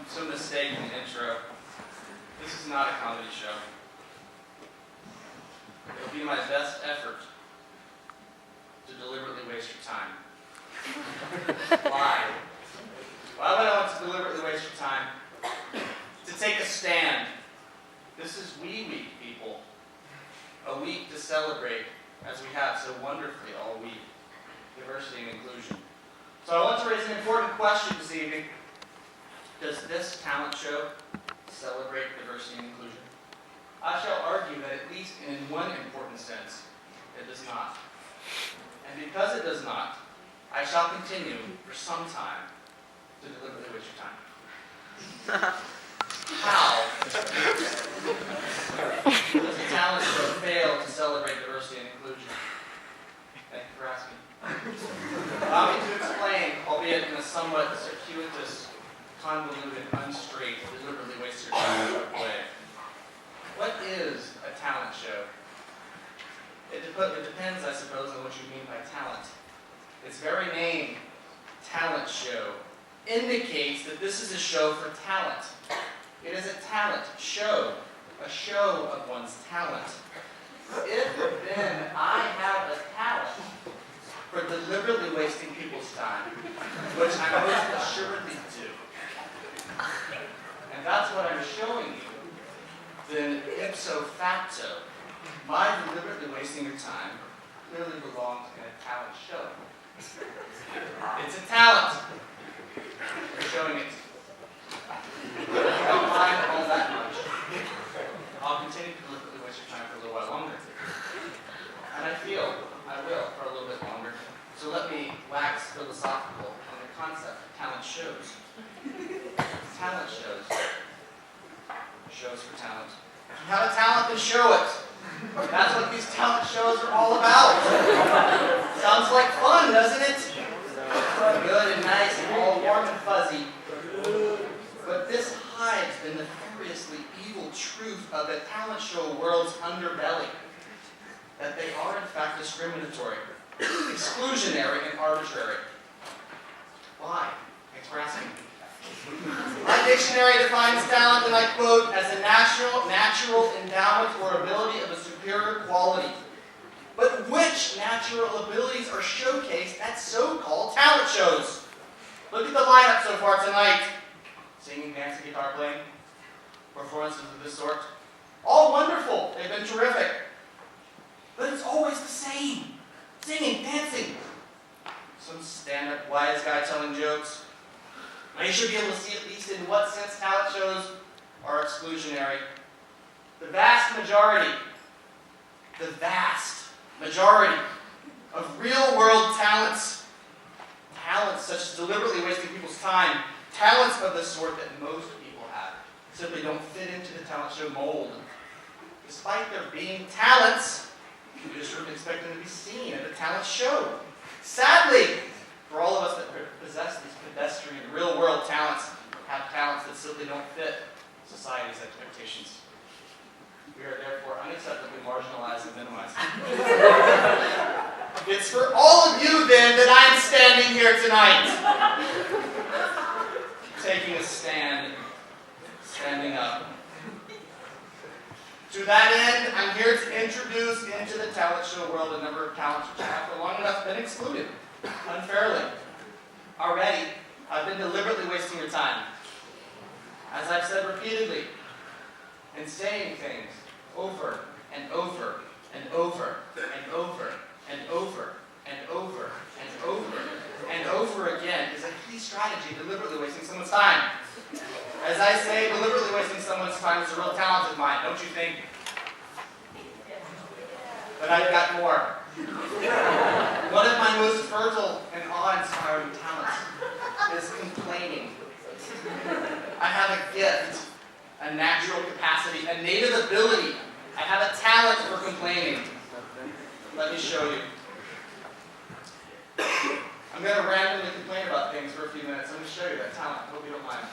some mistake in the intro. This is not a comedy show. It'll be my best effort to deliberately waste your time. Why? Why would I want to deliberately waste your time? To take a stand. This is We Week, people. A week to celebrate, as we have so wonderfully all week, diversity and inclusion. So I want to raise an important question this evening. Does this talent show celebrate diversity and inclusion? I shall argue that at least in one important sense, it does not. And because it does not, I shall continue for some time to deliberately waste your time. How does a talent show fail to celebrate diversity and inclusion? Thank you for asking. Allow me to explain, albeit in a somewhat circuitous, convoluted, unstraight, deliberately waste your time way. What is a talent show? It depends, I suppose, on what you mean by talent. Its very name, talent show, indicates that this is a show for talent. It is a talent show, a show of one's talent. If then I have a talent for deliberately wasting people's time, which I most assuredly do, and that's what I'm showing you, then ipso facto, my deliberately wasting your time clearly belongs in a talent show. It's a talent. We're showing it. If you don't mind all that much, I'll continue to deliberately waste your time for a little while longer. And I feel I will for a little bit longer. So let me wax philosophical on the concept of talent shows. Talent shows. Shows for talent. If you have a talent, then show it. That's what these talent shows are all about. Sounds like fun, doesn't it? Good and nice and all warm and fuzzy. But this hides the nefariously evil truth of the talent show world's underbelly. That they are in fact discriminatory, exclusionary, and arbitrary. Why? Thanks for asking. My dictionary defines talent, and I quote, as a natural endowment or ability of a superior quality. But which natural abilities are showcased at so-called talent shows? Look at the lineup so far tonight. Singing, dancing, guitar playing, performances of this sort. All wonderful. They've been terrific. But it's always the same. Singing, dancing. Some stand-up wise guy telling jokes. Now you should be able to see at least in what sense talent shows are exclusionary. The vast majority of real-world talents such as deliberately wasting people's time, talents of the sort that most people have, simply don't fit into the talent show mold. Despite there being talents, you just wouldn't expect them to be seen at a talent show. Sadly, for all of us that possess these pedestrian, real-world talents, have talents that simply don't fit society's expectations. We are therefore unacceptably marginalized and minimized. It's for all of you, then, that I'm standing here tonight. Taking a stand, standing up. To that end, I'm here to introduce into the talent show world a number of talents which have for long enough been excluded, unfairly. Already, I've been deliberately wasting your time. As I've said repeatedly, and saying things over and over and over and over and over and over and over and over again is a key strategy, deliberately wasting someone's time. As I say, deliberately wasting someone's time is a real talent of mine, don't you think? But I've got more. One of my most fertile and awe-inspiring talents is complaining. I have a gift, a natural capacity, a native ability. I have a talent for complaining. Let me show you. I'm going to randomly complain about things for a few minutes. I'm going to show you that talent. I hope you don't mind.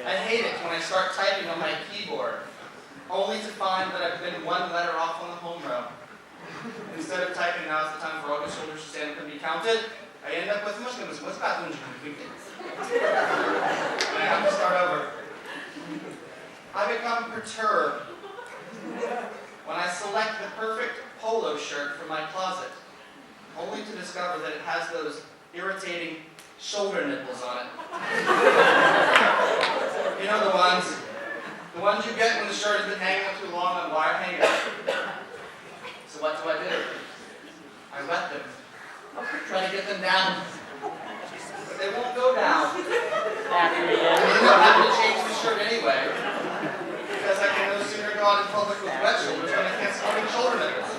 I hate it when I start typing on my keyboard, only to find that I've been one letter off on the home row. Instead of typing "now is the time for August shoulders to stand up and be counted," I end up with "much bathroom." has those irritating shoulder nipples on it. You know the ones you get when the shirt has been hanging up too long on wire hangers. So what do? I wet them. Try to get them down. But they won't go down. I end up having to change the shirt anyway. Because I can no sooner go out in public with wet shoulders than I can sporting shoulder nipples.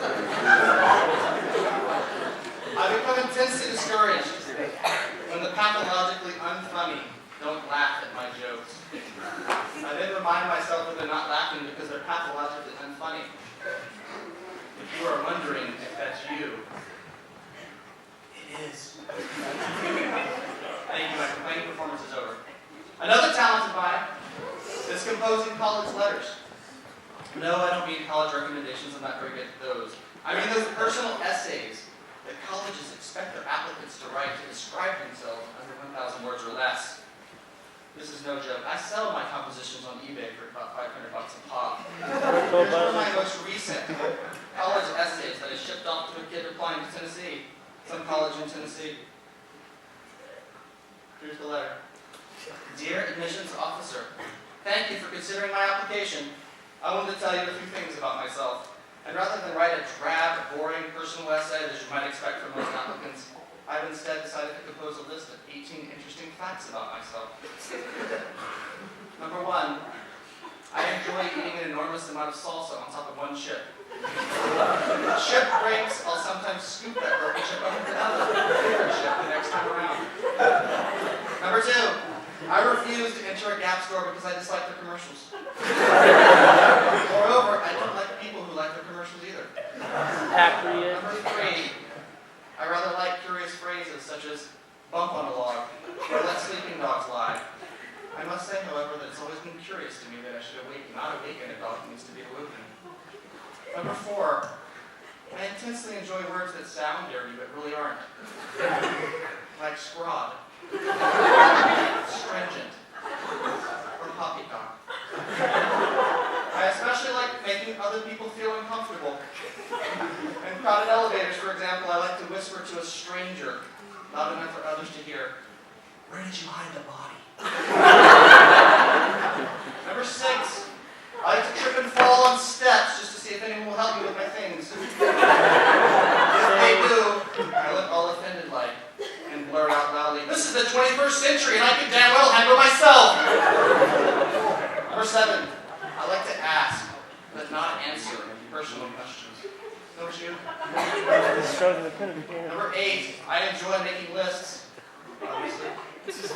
I become intensely discouraged when the pathologically unfunny don't laugh at my jokes. I then remind myself that they're not laughing because they're pathologically unfunny. If you are wondering if that's you, it is. Thank you, my complaining performance is over. Another talent of mine is composing college letters. No, I don't mean college recommendations, I'm not very good at those. I mean those personal essays that colleges expect their applicants to write to describe themselves under 1,000 words or less. This is no joke. I sell my compositions on eBay for about $500 a pop. Here's one of my most recent college essays that I shipped off to a kid applying to Tennessee, some college in Tennessee. Here's the letter. Dear admissions officer, thank you for considering my application. I wanted to tell you a few things about myself. And rather than write a drab, boring personal essay that you might expect from most applicants, I've instead decided to compose a list of 18 interesting facts about myself. Number 1, I enjoy eating an enormous amount of salsa on top of one chip. Chip breaks, I'll sometimes scoop that broken chip up into another bigger chip the next time around. Number 2, I refuse to enter a Gap store because I dislike their commercials. Moreover, I don't like people who like their commercials either. Accurate. Number 3, I rather like curious phrases such as bump on a log or let sleeping dogs lie. I must say, however, that it's always been curious to me that I should not awaken a dog that needs to be awoken. Number 4, I intensely enjoy words that sound dirty but really aren't. Like scrod, stringent, or poppycock. I especially like making other people feel uncomfortable. In crowded elevators, for example, I like to whisper to a stranger, loud enough for others to hear, "Where did you hide the body?" Number 6, I like to trip and fall on steps just to see if anyone will help me with my things. If they do, I look all offended like and blurt out loudly, "This is the 21st century and I can damn well handle myself." Number 7, I like to ask, but not answer personal questions. Don't you? Number 8, I enjoy making lists, obviously.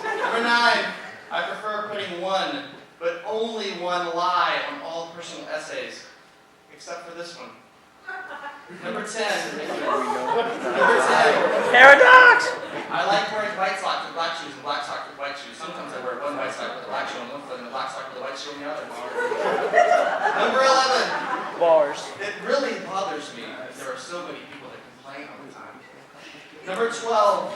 Number 9, I prefer putting one, but only one lie on all personal essays, except for this one. Number 10. Number 10. Paradox! I like wearing white socks with black shoes and black socks with white shoes. Sometimes I wear one white sock with a black shoe on one foot and a black sock with a white shoe on the other. Number 11. Bars. It really bothers me that there are so many people that complain all the time. Number 12.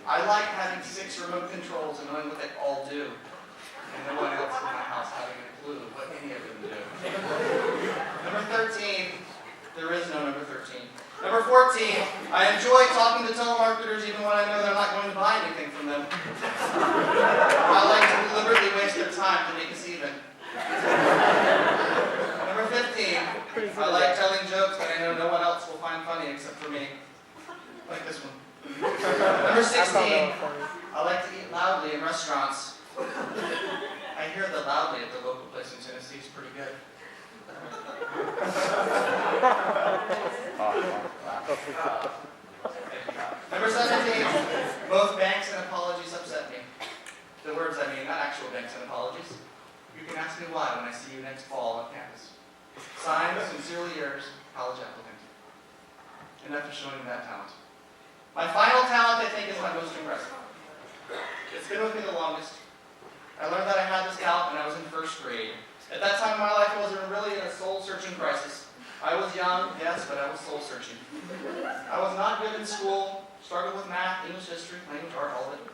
I like having 6 remote controls and knowing what they all do. And no one else in my house having a clue what any of them do. Number 13. There is no number 13. Number 14. I enjoy talking to telemarketers even when I know they're not going to buy anything from them. I like to deliberately waste their time to make us even. Number 15. I like telling jokes that I know no one else will find funny except for me. Like this one. Number 16. I like to eat loudly in restaurants. I hear that loudly at the local place in Tennessee is pretty good. Number 17. Both banks and apologies upset me. The words I mean, not actual banks and apologies. You can ask me why when I see you next fall on campus. Signed, sincerely yours, college applicant. Enough of showing that talent. My final talent, I think, is my most impressive. It's been with me the longest. I learned that I had this talent when I was in 1st grade. At that time in my life, I was really in a soul-searching crisis. I was young, yes, but I was soul-searching. I was not good in school, struggled with math, English history, language, art, all of it.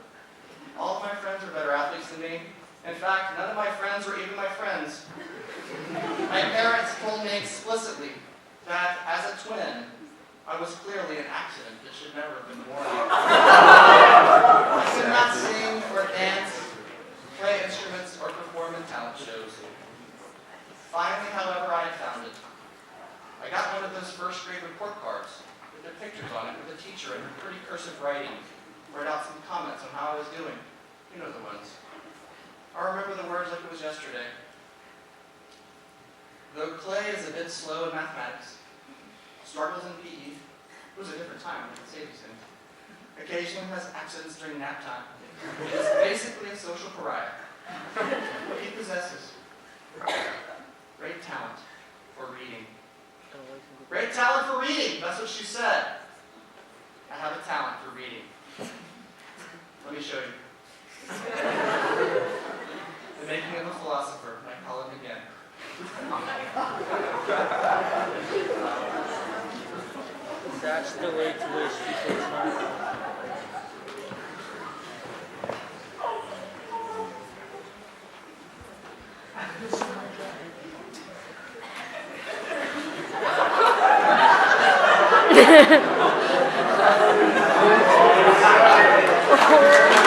All of my friends were better athletes than me. In fact, none of my friends were even my friends. My parents told me explicitly that, as a twin, I was clearly an accident that should never have been born. I could not sing or dance, play instruments, or perform in talent shows. Finally, however, I had found it. I got one of those first grade report cards with the pictures on it with the teacher in her pretty cursive writing. Write out some comments on how I was doing. You know the ones. I remember the words like it was yesterday. Though Clay is a bit slow in mathematics, struggles in PE, it was a different time when I could say these things. Occasionally has accidents during nap time. He is basically a social pariah. But he possesses great talent for reading. Great talent for reading, that's what she said. I have a talent for reading. Let me show you. The making of a philosopher, I call him again. That's the way to waste people's time. Oh,